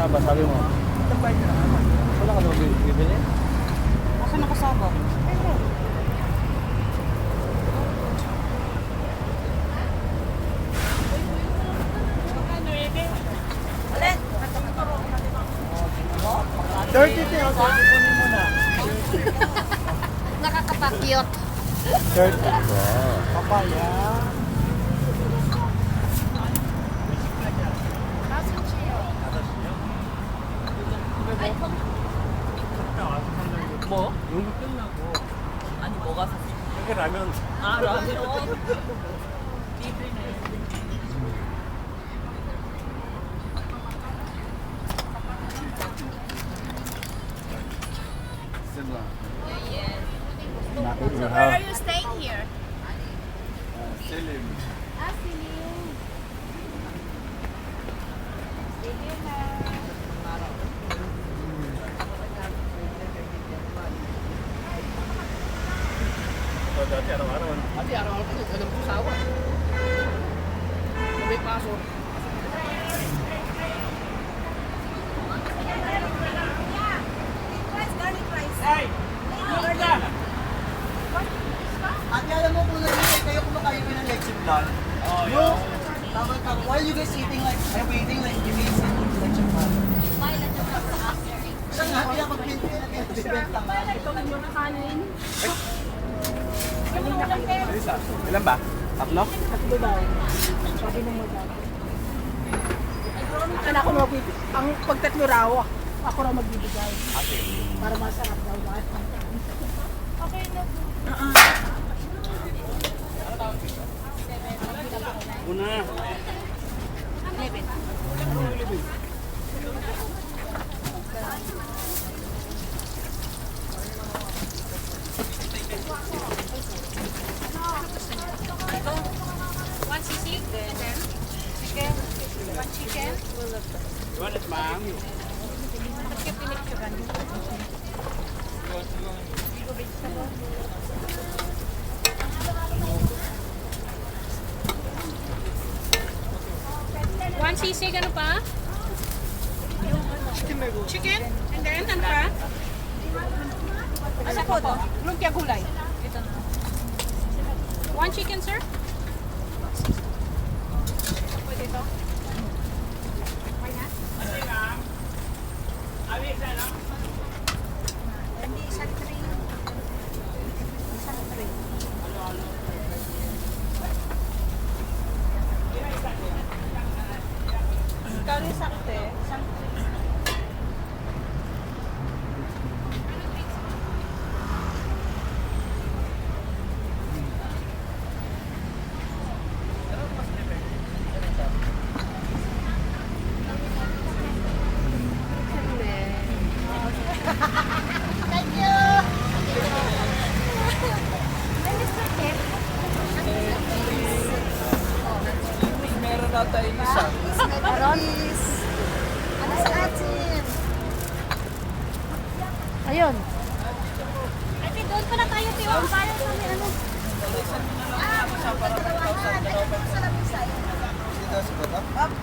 kasama, sabi mo. Wala ka naman bibili? Asa nakasama? Dirty tayo, sabi kunin mo na. Nakakapakyot. Dirty. Papaya. 뭐? 여기 끝나고 아니 뭐가 샀어? 여기 라면. 아 라면 비비네 Where are you staying here? Selim. Dati araw-araw. Dati araw-araw kasi alam ko sawa may pasok Ate, alam mo kung kayo kumakain ko ng leche plan? Oh, No. Tama. Why are you guys eating like, I'm waiting like, you guys eating leche plan? Siya nga, kaya mag-bibenta nga. Ilan ba? Tatlo? Tatlo daw. Sabi mo mo daw. Ano ako magbibigay? Ang pagtatlo raw, ako raw magbibigay. Para masarap daw. Okay na po. Una. One sisig, and then chicken. One chicken. Iwan at ma'am. Ba't ka pinicturan? One sisig, ano pa? Chicken? And then, ano pa? Ano po? Lumpia gulay. One chicken, sir? Pwede ito? Okay na? Hindi, isang tray. Isang tray. Kali sakte. Isang meron na tayo isa meron. Ano sa atin? Ayun. Ate, doon pala tayo, Tiwa. Para sa may ano. Dito sa baba.